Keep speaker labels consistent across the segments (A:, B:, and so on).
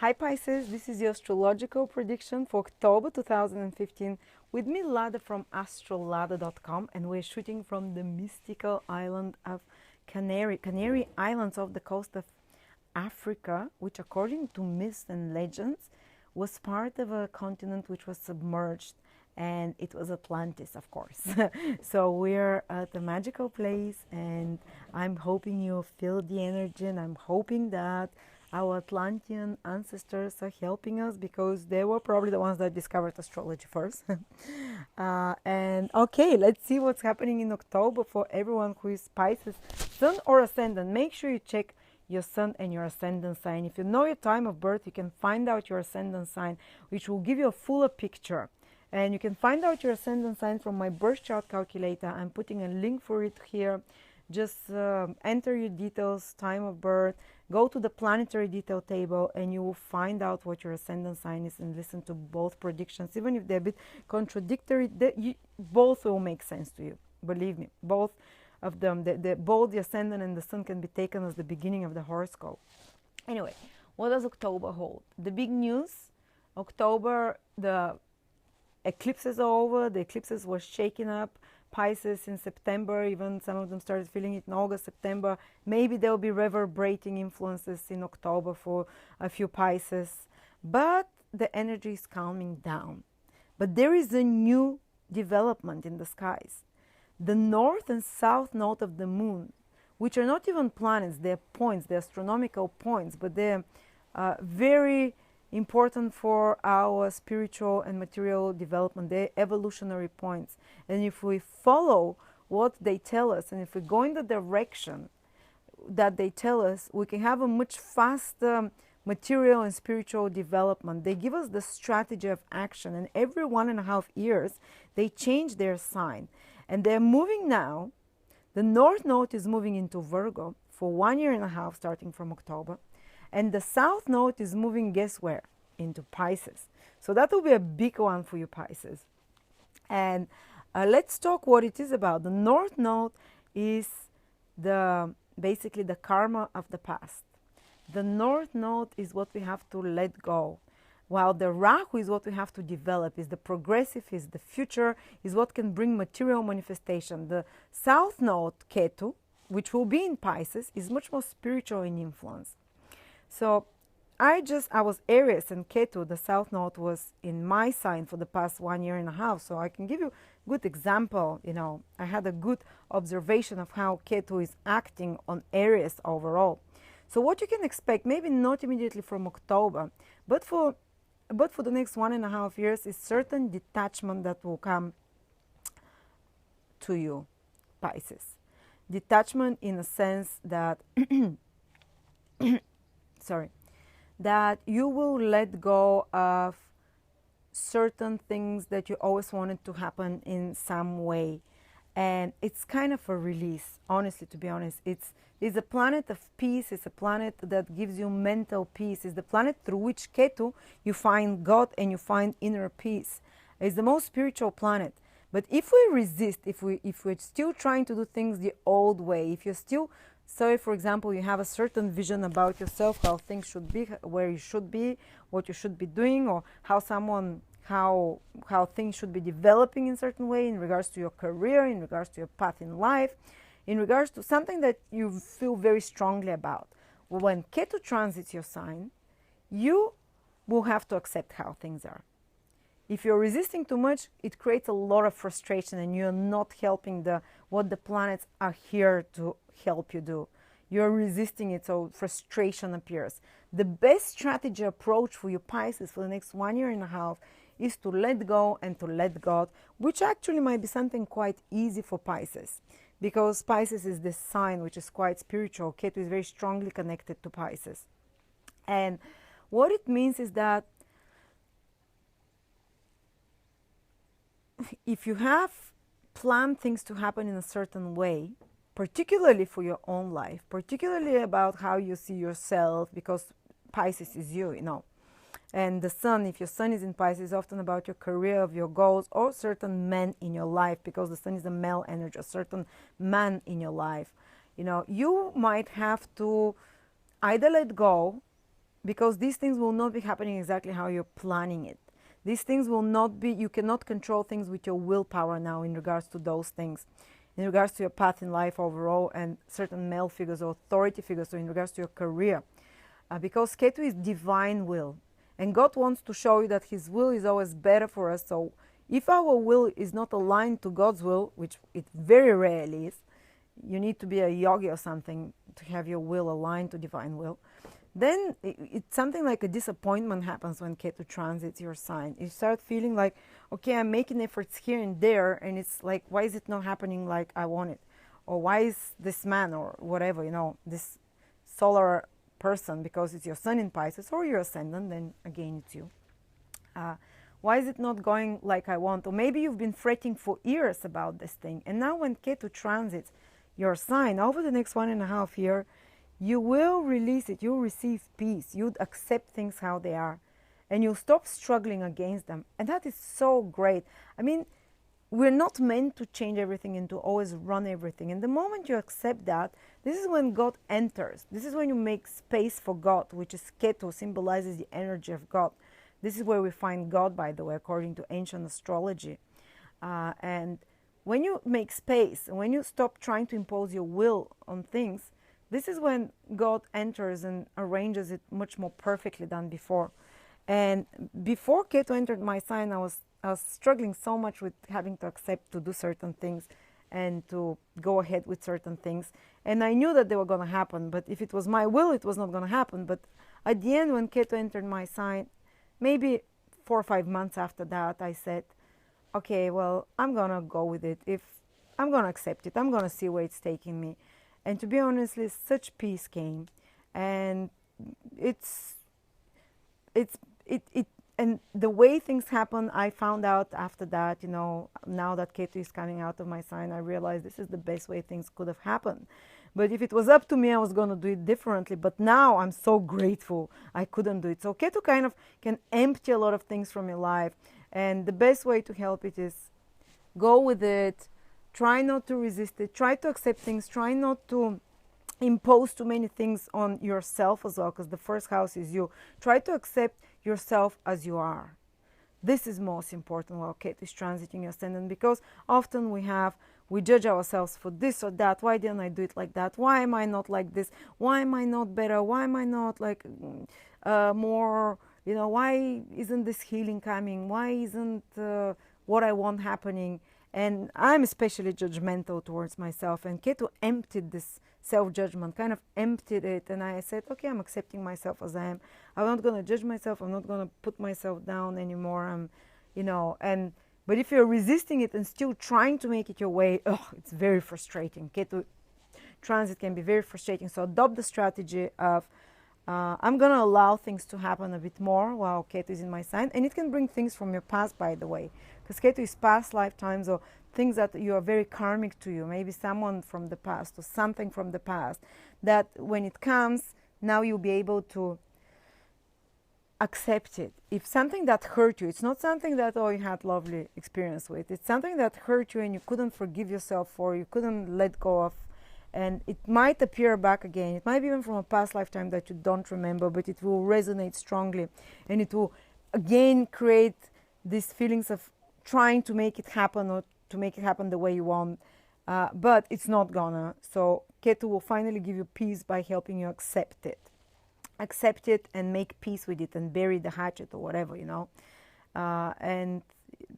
A: Hi Pisces, this is your astrological prediction for October 2015 with me, Lada from astrolada.com, and we're shooting from the mystical island of Canary Islands off the coast of Africa, which according to myths and legends was part of a continent which was submerged, and it was Atlantis, of course. So we're at a magical place, and I'm hoping you feel the energy, and I'm hoping that our Atlantean ancestors are helping us because they were probably the ones that discovered astrology first. And okay, let's see what's happening in October for everyone who is Pisces, Sun or Ascendant. Make sure you check your Sun and your Ascendant sign. If you know your time of birth, you can find out your Ascendant sign, which will give you a fuller picture. And you can find out your Ascendant sign from my birth chart calculator. I'm putting a link for it here. Just enter your details, time of birth, go to the planetary detail table, and you will find out what your ascendant sign is and listen to both predictions. Even if they're a bit contradictory, both will make sense to you. Believe me, both of them, both the ascendant and the sun can be taken as the beginning of the horoscope. Anyway, what does October hold? The big news, October, the eclipses are over. The eclipses were shaken up. Pisces in September, even some of them started feeling it in August, September. Maybe there will be reverberating influences in October for a few Pisces, but the energy is calming down. But there is a new development in the skies. The north and south node of the moon, which are not even planets, they're points, they're astronomical points, but they're very important for our spiritual and material development. They're evolutionary points. And if we follow what they tell us, and if we go in the direction that they tell us, we can have a much faster material and spiritual development. They give us the strategy of action, and every 1.5 years, they change their sign. And they're moving now. The North Node is moving into Virgo for 1.5 years, starting from October. And the South Node is moving, guess where? Into Pisces. So that will be a big one for you, Pisces. And let's talk what it is about. The North Node is basically the karma of the past. The North Node is what we have to let go, while the Rahu is what we have to develop, is the progressive, is the future, is what can bring material manifestation. The South Node, Ketu, which will be in Pisces, is much more spiritual in influence. So I was Aries, and Ketu, the South Node, was in my sign for the past 1.5 years. So I can give you a good example. I had a good observation of how Ketu is acting on Aries overall. So what you can expect, maybe not immediately from October, but for the next 1.5 years, is certain detachment that will come to you, Pisces. Detachment in a sense that that you will let go of certain things that you always wanted to happen in some way. And it's kind of a release, honestly, to be honest. It's a planet of peace. It's a planet that gives you mental peace. It's the planet through which Ketu, you find God and you find inner peace. It's the most spiritual planet. But if we resist, if we're still trying to do things the old way, if you're still, so if, for example, you have a certain vision about yourself, how things should be, where you should be, what you should be doing, or how things should be developing in a certain way in regards to your career, in regards to your path in life, in regards to something that you feel very strongly about. Well, when Ketu transits your sign, you will have to accept how things are. If you're resisting too much, it creates a lot of frustration, and you're not helping what the planets are here to help you do. You're resisting it, so frustration appears. The best strategy approach for you, Pisces, for the next 1.5 years is to let go and to let God, which actually might be something quite easy for Pisces, because Pisces is this sign which is quite spiritual. Ketu is very strongly connected to Pisces. And what it means is that if you have planned things to happen in a certain way, particularly for your own life, particularly about how you see yourself, because Pisces is you, and the sun, if your sun is in Pisces, is often about your career, of your goals, or certain men in your life, because the sun is a male energy, a certain man in your life. You might have to either let go because these things will not be happening exactly how you're planning it. These things will not be, you cannot control things with your willpower now in regards to those things, in regards to your path in life overall and certain male figures or authority figures, so in regards to your career. Because Ketu is divine will, and God wants to show you that His will is always better for us. So if our will is not aligned to God's will, which it very rarely is, you need to be a yogi or something to have your will aligned to divine will, then it's something like a disappointment happens when Ketu transits your sign. You start feeling like, okay, I'm making efforts here and there, and it's like, why is it not happening like I want it? Or why is this man or whatever, this solar person, because it's your sun in Pisces or your ascendant, then again it's you. Why is it not going like I want? Or maybe you've been fretting for years about this thing, and now when Ketu transits your sign over the next 1.5 years, you will release it. You'll receive peace. You'd accept things how they are, and you'll stop struggling against them. And that is so great. I mean, we're not meant to change everything and to always run everything. And the moment you accept that, this is when God enters. This is when you make space for God, which is Ketu, symbolizes the energy of God. This is where we find God, by the way, according to ancient astrology. And when you make space, and when you stop trying to impose your will on things, this is when God enters and arranges it much more perfectly than before. And before Ketu entered my sign, I was struggling so much with having to accept to do certain things and to go ahead with certain things. And I knew that they were going to happen, but if it was my will, it was not going to happen. But at the end, when Ketu entered my sign, maybe 4 or 5 months after that, I said, okay, well, I'm going to go with it. If I'm going to accept it, I'm going to see where it's taking me. And to be honest, such peace came. And and the way things happen, I found out after that, now that Ketu is coming out of my sign, I realized this is the best way things could have happened. But if it was up to me, I was going to do it differently. But now I'm so grateful I couldn't do it. So Ketu kind of can empty a lot of things from your life. And the best way to help it is go with it. Try not to resist it. Try to accept things. Try not to impose too many things on yourself as well, because the first house is you. Try to accept yourself as you are. This is most important while Ketu is transiting your ascendant, because often we judge ourselves for this or that. Why didn't I do it like that? Why am I not like this? Why am I not better? Why am I not like more, why isn't this healing coming? Why isn't what I want happening? And I'm especially judgmental towards myself. And Ketu emptied this self-judgment, kind of emptied it. And I said, okay, I'm accepting myself as I am. I'm not going to judge myself. I'm not going to put myself down anymore. But if you're resisting it and still trying to make it your way, it's very frustrating. Ketu transit can be very frustrating. So adopt the strategy of, I'm going to allow things to happen a bit more while Ketu is in my sign. And it can bring things from your past, by the way. Because Ketu is past lifetimes or things that you are very karmic to you. Maybe someone from the past or something from the past. That when it comes, now you'll be able to accept it. If something that hurt you, it's not something that, you had lovely experience with. It's something that hurt you and you couldn't forgive yourself for, you couldn't let go of. And it might appear back again. It might be even from a past lifetime that you don't remember, but it will resonate strongly. And it will, again, create these feelings of trying to make it happen or to make it happen the way you want. But it's not gonna. So Ketu will finally give you peace by helping you accept it. Accept it and make peace with it and bury the hatchet or whatever, and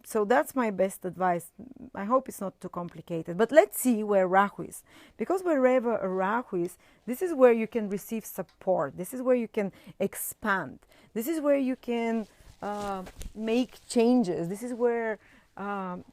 A: so that's my best advice. I hope it's not too complicated. But let's see where Rahu is. Because wherever a Rahu is, this is where you can receive support. This is where you can expand. This is where you can make changes. This is where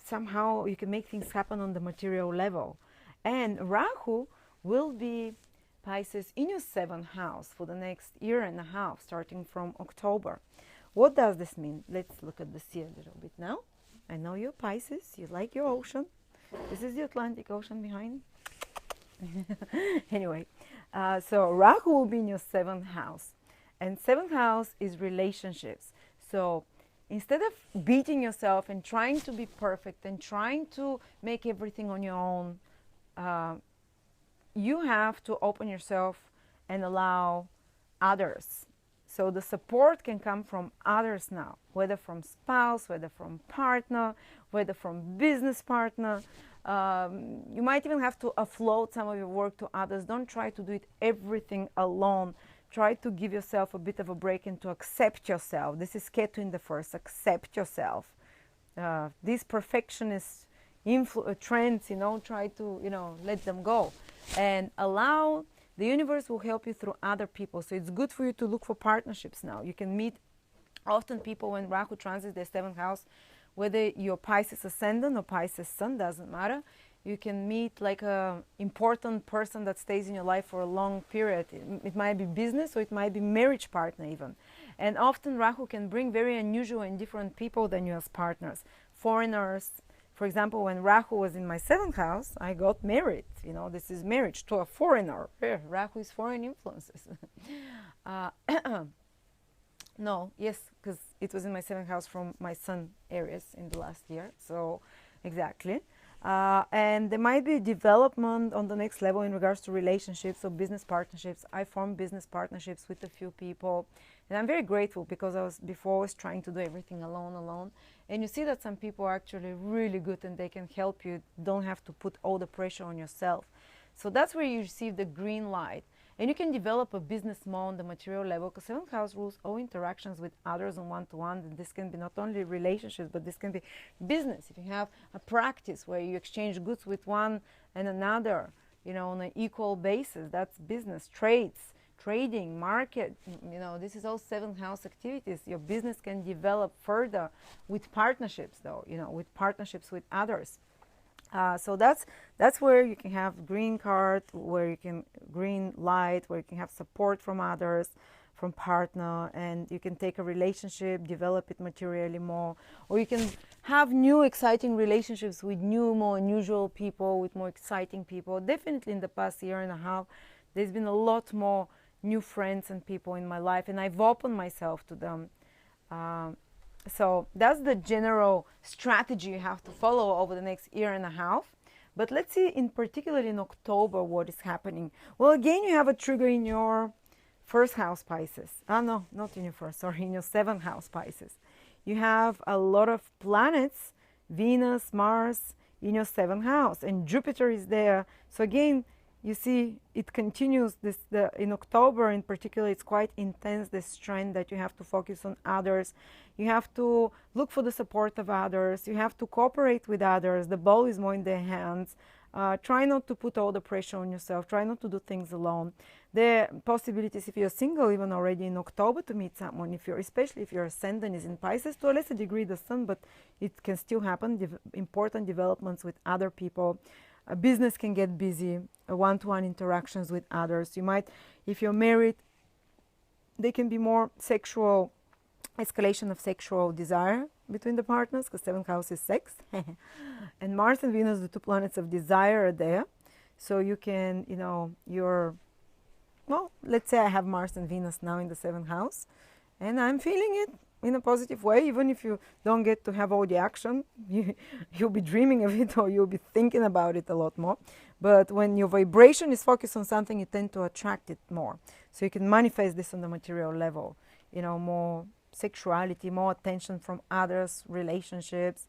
A: somehow you can make things happen on the material level. And Rahu will be Pisces in your 7th house for the next 1.5 years, starting from October. What does this mean? Let's look at the sea a little bit now. I know you're Pisces, you like your ocean. This is the Atlantic Ocean behind. Anyway, so Rahu will be in your 7th house. And 7th house is relationships. So instead of beating yourself and trying to be perfect and trying to make everything on your own, you have to open yourself and allow others. So the support can come from others now, whether from spouse, whether from partner, whether from business partner. You might even have to offload some of your work to others. Don't try to do it everything alone. Try to give yourself a bit of a break and to accept yourself. This is Ketu in the first. Accept yourself. These perfectionist trends, try to, let them go. And allow, the universe will help you through other people. So it's good for you to look for partnerships now. You can meet often people when Rahu transits their 7th house, whether you're Pisces ascendant or Pisces sun, doesn't matter. You can meet like a important person that stays in your life for a long period. It might be business or it might be marriage partner even. And often Rahu can bring very unusual and different people than you as partners. Foreigners. For example, when Rahu was in my 7th house, I got married. This is marriage to a foreigner. Rahu is foreign influences. No, yes, because it was in my 7th house from my sun Aries in the last year. So, exactly. And there might be development on the next level in regards to relationships or business partnerships. I formed business partnerships with a few people. And I'm very grateful because I was before always trying to do everything alone. And you see that some people are actually really good and they can help you. Don't have to put all the pressure on yourself. So that's where you receive the green light. And you can develop a business more on the material level because 7th house rules all interactions with others on one-to-one. And this can be not only relationships, but this can be business. If you have a practice where you exchange goods with one and another, on an equal basis, that's business, trading, market, this is all 7th house activities. Your business can develop further with partnerships though, with partnerships with others. So that's where you can have green card, where you can green light, where you can have support from others, from partner, and you can take a relationship, develop it materially more, or you can have new exciting relationships with new, more unusual people, with more exciting people. Definitely in the past year and a half, there's been a lot more new friends and people in my life, and I've opened myself to them. So that's the general strategy you have to follow over the next year and a half. But let's see in particular in October what is happening. Well, again, you have a trigger in your 1st house Pisces. No, not in your 1st, sorry, in your 7th house Pisces. You have a lot of planets, Venus, Mars, in your 7th house, and Jupiter is there. So again, you see, it continues in October in particular. It's quite intense, this trend that you have to focus on others. You have to look for the support of others. You have to cooperate with others. The ball is more in their hands. Try not to put all the pressure on yourself. Try not to do things alone. There are possibilities, if you're single, even already in October, to meet someone. Especially if your ascendant is in Pisces, to a lesser degree the sun, but it can still happen. Important developments with other people. A business can get busy, one-to-one interactions with others. You might, if you're married, there can be more sexual escalation of sexual desire between the partners because 7th house is sex. And Mars and Venus, the 2 planets of desire, are there. So you can, let's say I have Mars and Venus now in the 7th house and I'm feeling it in a positive way. Even if you don't get to have all the action, you'll be dreaming of it or you'll be thinking about it a lot more. But when your vibration is focused on something, you tend to attract it more. So you can manifest this on the material level, more sexuality, more attention from others, relationships,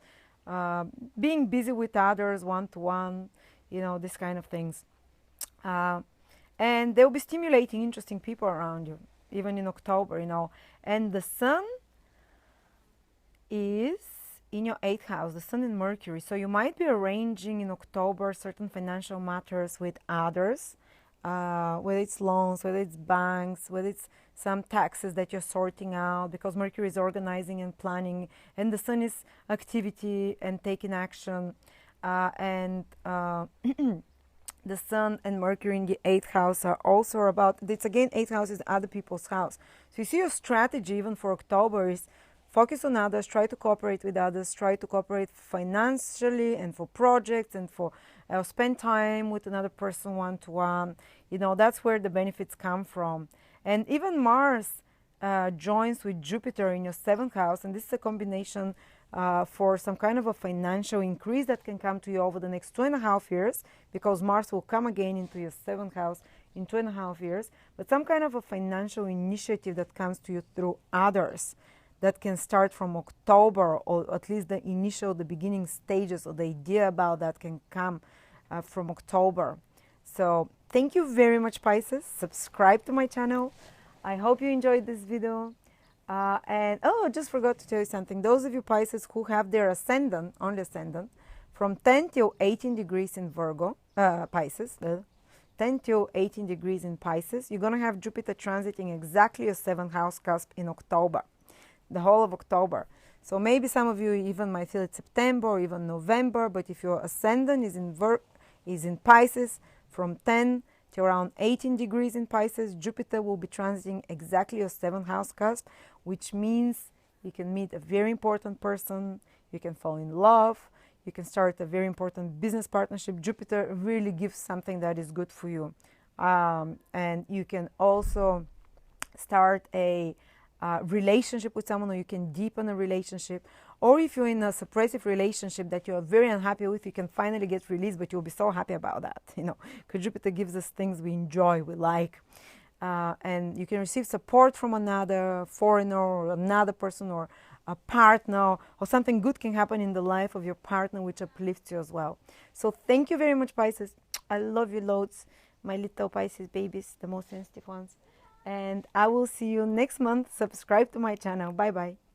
A: being busy with others, one-to-one, these kind of things. And they'll be stimulating interesting people around you, even in October, And the sun is in your 8th house, the sun and Mercury. So you might be arranging in October certain financial matters with others, whether it's loans, whether it's banks, whether it's some taxes that you're sorting out, because Mercury is organizing and planning, and the sun is activity and taking action. The sun and Mercury in the 8th house are also about, it's again, 8th house is other people's house. So you see your strategy even for October is focus on others, try to cooperate with others, try to cooperate financially and for projects and for spend time with another person one-to-one. That's where the benefits come from. And even Mars joins with Jupiter in your 7th house, and this is a combination for some kind of a financial increase that can come to you over the next 2.5 years, because Mars will come again into your 7th house in 2.5 years, but some kind of a financial initiative that comes to you through others that can start from October, or at least the beginning stages, or the idea about that can come from October. So thank you very much, Pisces. Subscribe to my channel. I hope you enjoyed this video. And oh, I just forgot to tell you something. Those of you Pisces who have their ascendant, only ascendant, from 10 till 18 degrees in Virgo, Pisces, 10 till 18 degrees in Pisces, you're going to have Jupiter transiting exactly your 7th house cusp in October, the whole of October. So maybe some of you even might feel it's September or even November, but if your ascendant is in Pisces, from 10 to around 18 degrees in Pisces, Jupiter will be transiting exactly your 7th house cusp, which means you can meet a very important person, you can fall in love, you can start a very important business partnership. Jupiter really gives something that is good for you. And you can also start a relationship with someone, or you can deepen a relationship. Or if you're in a suppressive relationship that you're very unhappy with, you can finally get released, but you'll be so happy about that, you know, because Jupiter gives us things we enjoy, we like. And you can receive support from another foreigner or another person or a partner, or something good can happen in the life of your partner which uplifts you as well. So thank you very much, Pisces. I love you loads, my little Pisces babies, the most sensitive ones. And I will see you next month. Subscribe to my channel. Bye bye.